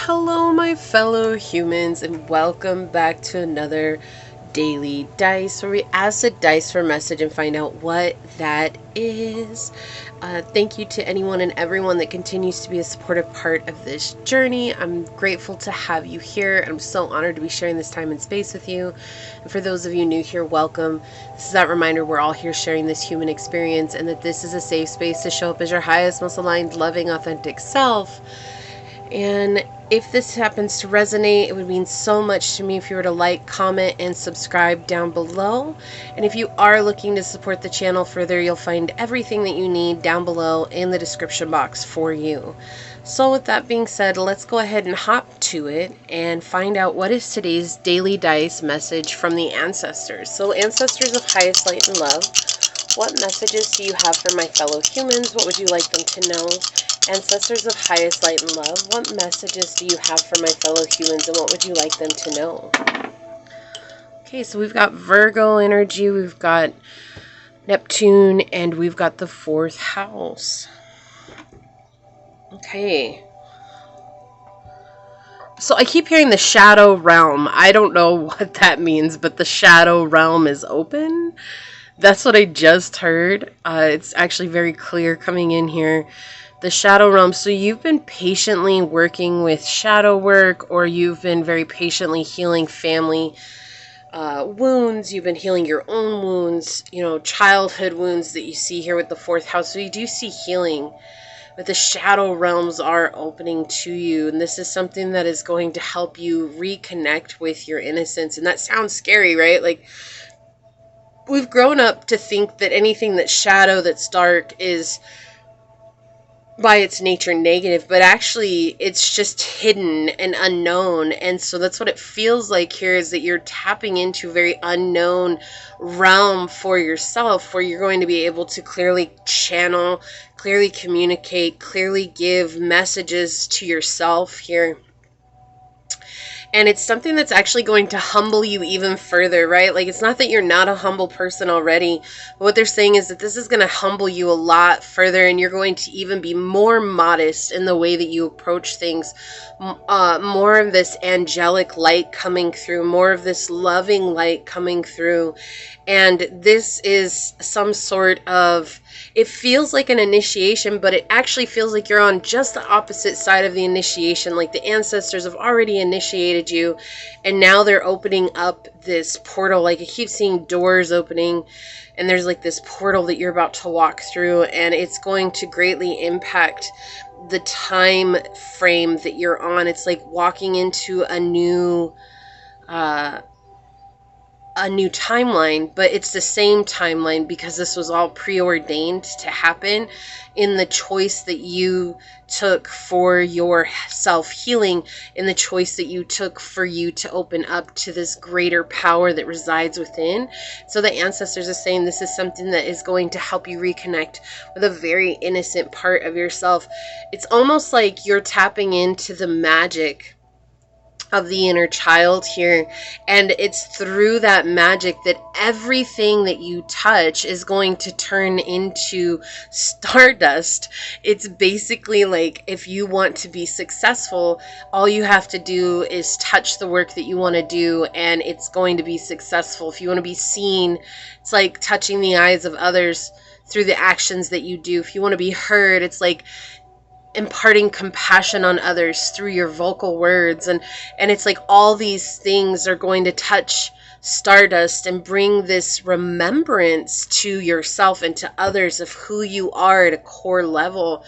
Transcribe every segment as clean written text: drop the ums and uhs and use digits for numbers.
Hello, my fellow humans, and welcome back to another daily dice where we ask the dice for a message and find out what that is. Thank you to anyone and everyone that continues to be a supportive part of this journey. I'm grateful to have you here. I'm so honored to be sharing this time and space with you. And for those of you new here, welcome. This is that reminder we're all here sharing this human experience and that this is a safe space to show up as your highest, most aligned, loving, authentic self. And if this happens to resonate, it would mean so much to me if you were to like, comment, and subscribe down below. And if you are looking to support the channel further, you'll find everything that you need down below in the description box for you. So with that being said, let's go ahead and hop to it and find out what is today's daily dice message from the ancestors. So ancestors of highest light and love, what messages do you have for my fellow humans? What would you like them to know? Ancestors of highest light and love, what messages do you have for my fellow humans and what would you like them to know? Okay, so we've got Virgo energy, we've got Neptune, and we've got the fourth house. Okay. So I keep hearing the shadow realm. I don't know what that means, but the shadow realm is open. That's what I just heard. It's actually very clear coming in here. The shadow realm. So you've been patiently working with shadow work, or you've been very patiently healing family wounds. You've been healing your own wounds, you know, childhood wounds that you see here with the fourth house. So you do see healing, but the shadow realms are opening to you. And this is something that is going to help you reconnect with your innocence. And that sounds scary, right? Like, we've grown up to think that anything that's shadow, that's dark, is by its nature negative, but actually it's just hidden and unknown. And so that's what it feels like here, is that you're tapping into a very unknown realm for yourself, where you're going to be able to clearly channel, clearly communicate, clearly give messages to yourself here. And it's something that's actually going to humble you even further, right? Like, it's not that you're not a humble person already, but what they're saying is that this is going to humble you a lot further, and you're going to even be more modest in the way that you approach things. More of this angelic light coming through, more of this loving light coming through. And this is some sort of, it feels like an initiation, but it actually feels like you're on just the opposite side of the initiation. Like the ancestors have already initiated you, and now they're opening up this portal. Like, I keep seeing doors opening, and there's like this portal that you're about to walk through, and it's going to greatly impact the time frame that you're on. It's like walking into a new timeline, but it's the same timeline because this was all preordained to happen in the choice that you took for your self-healing, in the choice that you took for you to open up to this greater power that resides within. So the ancestors are saying this is something that is going to help you reconnect with a very innocent part of yourself. It's almost like you're tapping into the magic of the inner child here, and it's through that magic that everything that you touch is going to turn into stardust. It's basically like, if you want to be successful, all you have to do is touch the work that you want to do, and it's going to be successful. If you want to be seen, it's like touching the eyes of others through the actions that you do. If you want to be heard, it's like imparting compassion on others through your vocal words. And it's like all these things are going to touch stardust and bring this remembrance to yourself and to others of who you are at a core level,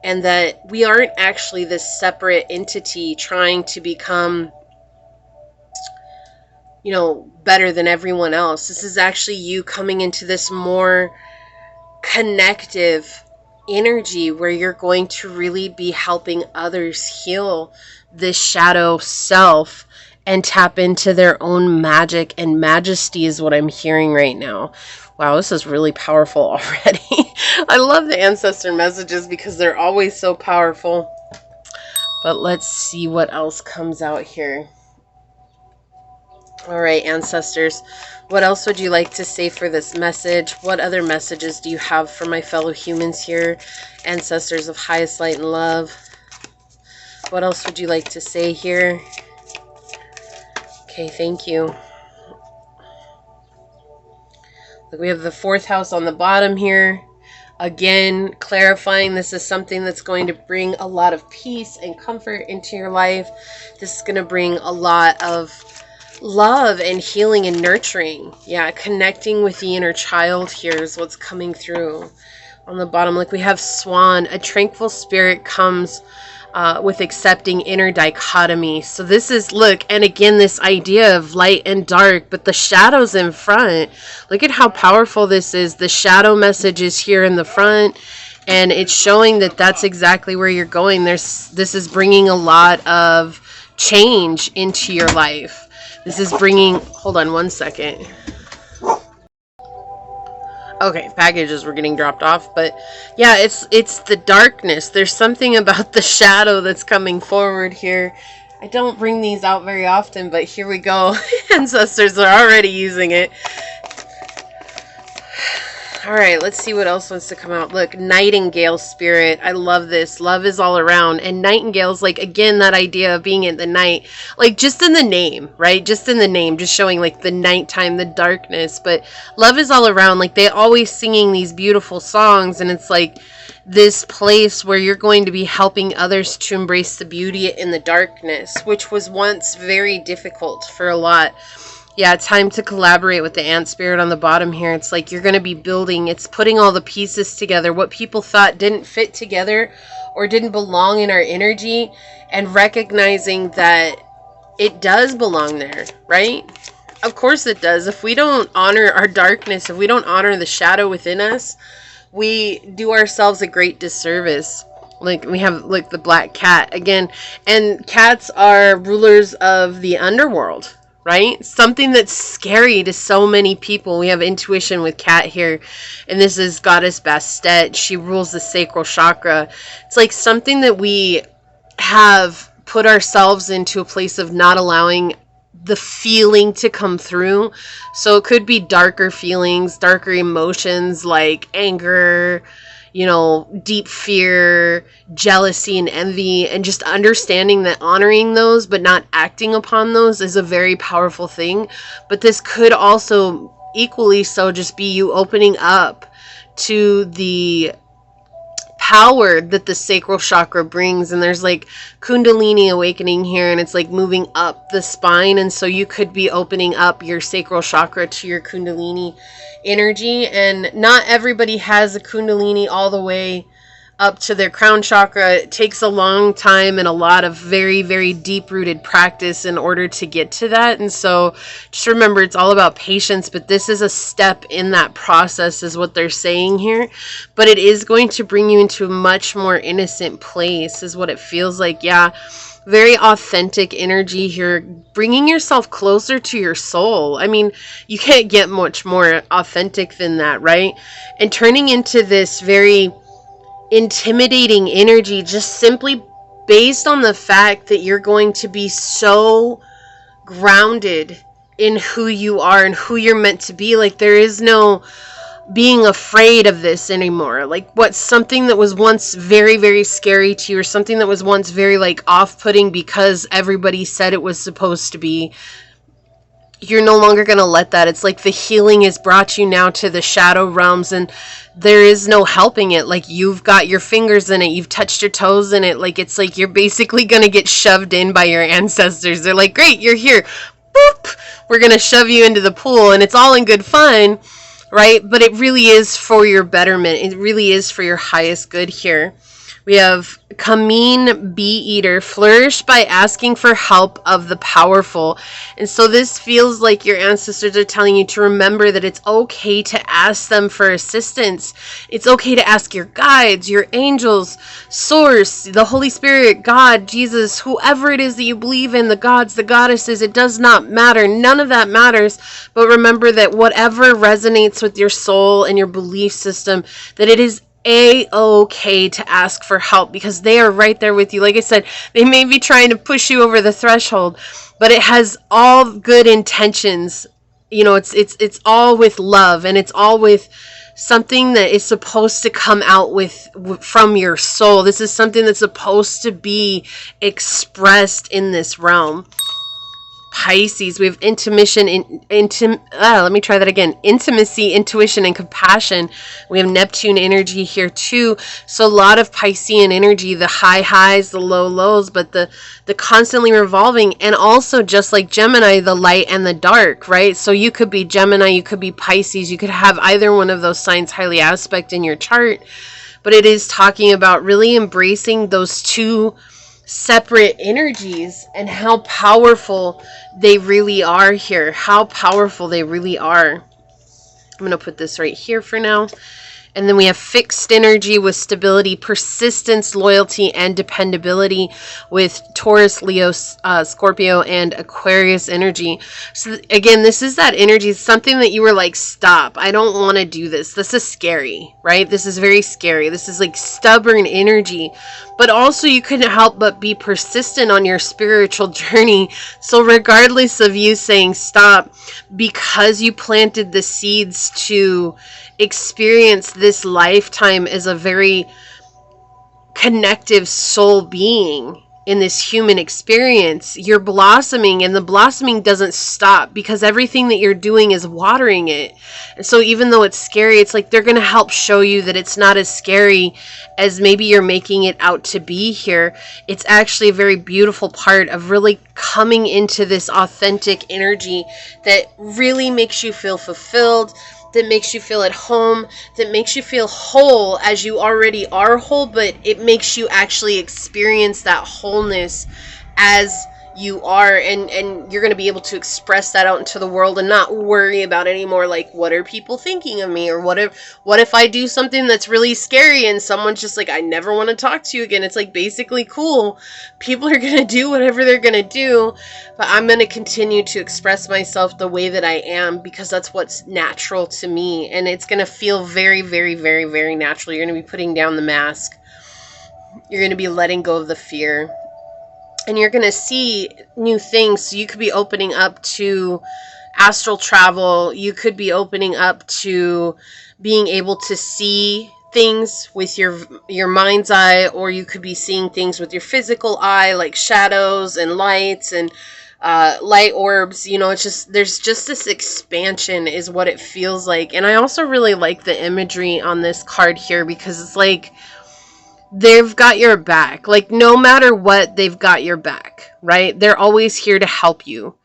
and that we aren't actually this separate entity trying to become, you know, better than everyone else. This is actually you coming into this more connective energy where you're going to really be helping others heal this shadow self and tap into their own magic and majesty is what I'm hearing right now. Wow, this is really powerful already. I love the ancestor messages because they're always so powerful. But let's see what else comes out here. All right, ancestors, what else would you like to say for this message? What other messages do you have for my fellow humans here? Ancestors of highest light and love, What else would you like to say here? Okay, thank you. We have the 4th house on the bottom here. Again, clarifying this is something that's going to bring a lot of peace and comfort into your life. This is going to bring a lot of love and healing and nurturing. Yeah, connecting with the inner child here is what's coming through. On the bottom, like we have Swan, a tranquil spirit comes with accepting inner dichotomy. So this is, look, and again, this idea of light and dark, but the shadows in front. Look at how powerful this is. The shadow message is here in the front, and it's showing that that's exactly where you're going. This is bringing a lot of change into your life. This is bringing, hold on one second. Okay, packages were getting dropped off, but yeah, it's the darkness. There's something about the shadow that's coming forward here. I don't bring these out very often, but here we go. Ancestors are already using it. All right, let's see what else wants to come out. Look, Nightingale spirit. I love this. Love is all around. And Nightingales, like, again, that idea of being in the night, like, just in the name, right? Just in the name, just showing, like, the nighttime, the darkness. But love is all around. Like, they always singing these beautiful songs, and it's like this place where you're going to be helping others to embrace the beauty in the darkness, which was once very difficult for a lot. Yeah, time to collaborate with the ant spirit on the bottom here. It's like you're going to be building, it's putting all the pieces together. What people thought didn't fit together or didn't belong in our energy, and recognizing that it does belong there, right? Of course it does. If we don't honor our darkness, if we don't honor the shadow within us, we do ourselves a great disservice. Like we have like the black cat again, and cats are rulers of the underworld. Right? Something that's scary to so many people. We have intuition with Cat here. And this is Goddess Bastet. She rules the sacral chakra. It's like something that we have put ourselves into a place of not allowing the feeling to come through. So it could be darker feelings, darker emotions like anger, you know, deep fear, jealousy, and envy, and just understanding that honoring those but not acting upon those is a very powerful thing. But this could also equally so just be you opening up to the power that the sacral chakra brings. And there's like Kundalini awakening here, and it's like moving up the spine, and so you could be opening up your sacral chakra to your Kundalini energy. And not everybody has a Kundalini all the way up to their crown chakra. It takes a long time and a lot of very, very deep rooted practice in order to get to that. And so just remember, it's all about patience, but this is a step in that process is what they're saying here. But it is going to bring you into a much more innocent place is what it feels like. Yeah. Very authentic energy here, bringing yourself closer to your soul. I mean, you can't get much more authentic than that, right? And turning into this very intimidating energy just simply based on the fact that you're going to be so grounded in who you are and who you're meant to be. Like there is no being afraid of this anymore. Like what's something that was once very, very scary to you, or something that was once very like off-putting because everybody said it was supposed to be, you're no longer going to let that. It's like the healing has brought you now to the shadow realms, and there is no helping it. Like you've got your fingers in it, you've touched your toes in it. Like it's like you're basically going to get shoved in by your ancestors. They're like, great, you're here. Boop, we're going to shove you into the pool, and it's all in good fun, right? But it really is for your betterment. It really is for your highest good here. We have Kameen Bee Eater, flourish by asking for help of the powerful. And so this feels like your ancestors are telling you to remember that it's okay to ask them for assistance. It's okay to ask your guides, your angels, source, the Holy Spirit, God, Jesus, whoever it is that you believe in, the gods, the goddesses, it does not matter. None of that matters. But remember that whatever resonates with your soul and your belief system, that it is a-okay to ask for help, because they are right there with you. Like I said, they may be trying to push you over the threshold, but it has all good intentions. You know, it's all with love, and it's all with something that is supposed to come out from your soul. This is something that's supposed to be expressed in this realm. Pisces, we have intimacy, intuition, and compassion. We have Neptune energy here too. So a lot of Piscean energy, the high highs, the low lows, but the constantly revolving, and also just like Gemini, the light and the dark, right? So you could be Gemini, you could be Pisces, you could have either one of those signs highly aspect in your chart, but it is talking about really embracing those two separate energies and how powerful they really are here. How powerful they really are. I'm going to put this right here for now. And then we have fixed energy with stability, persistence, loyalty, and dependability with Taurus, Leo, Scorpio, and Aquarius energy. So again, this is that energy, something that you were like, stop, I don't want to do this. This is scary, right? This is very scary. This is like stubborn energy. But also you couldn't help but be persistent on your spiritual journey. So regardless of you saying stop, because you planted the seeds to experience this lifetime as a very connective soul being in this human experience, you're blossoming, and the blossoming doesn't stop because everything that you're doing is watering it. And so even though it's scary, it's like they're going to help show you that it's not as scary as maybe you're making it out to be here. It's actually a very beautiful part of really coming into this authentic energy that really makes you feel fulfilled, that makes you feel at home, that makes you feel whole as you already are whole, but it makes you actually experience that wholeness as you are, and you're going to be able to express that out into the world and not worry about anymore, like, what are people thinking of me, or what if I do something that's really scary and someone's just like, I never want to talk to you again. It's like, basically, cool, people are going to do whatever they're going to do, but I'm going to continue to express myself the way that I am, because that's what's natural to me, and it's going to feel very, very, very, very natural. You're going to be putting down the mask. You're going to be letting go of the fear. And you're going to see new things. So you could be opening up to astral travel. You could be opening up to being able to see things with your mind's eye, or you could be seeing things with your physical eye, like shadows and lights and light orbs. You know, it's just, there's just this expansion is what it feels like. And I also really like the imagery on this card here, because it's like, they've got your back. Like, no matter what, they've got your back, right? They're always here to help you.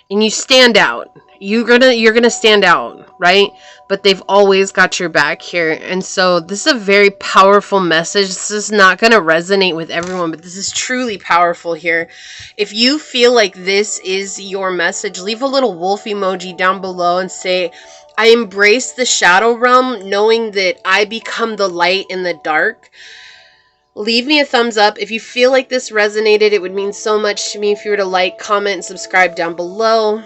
And you stand out. You're gonna stand out, right? But they've always got your back here. And so this is a very powerful message. This is not gonna resonate with everyone, but this is truly powerful here. If you feel like this is your message, leave a little wolf emoji down below and say, I embrace the shadow realm, knowing that I become the light in the dark. Leave me a thumbs up. If you feel like this resonated, it would mean so much to me if you were to like, comment, and subscribe down below.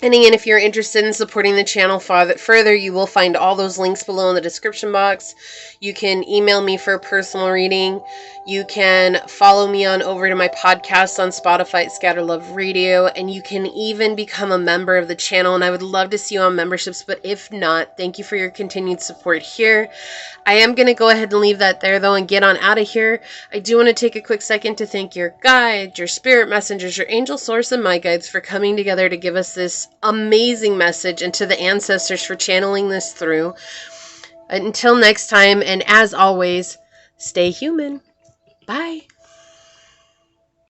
And again, if you're interested in supporting the channel further, you will find all those links below in the description box. You can email me for a personal reading. You can follow me on over to my podcast on Spotify, Scatterlove Radio, and you can even become a member of the channel. And I would love to see you on memberships, but if not, thank you for your continued support here. I am going to go ahead and leave that there, though, and get on out of here. I do want to take a quick second to thank your guides, your spirit messengers, your angel source, and my guides for coming together to give us this amazing message, and to the ancestors for channeling this through. Until next time, and as always, stay human. Bye.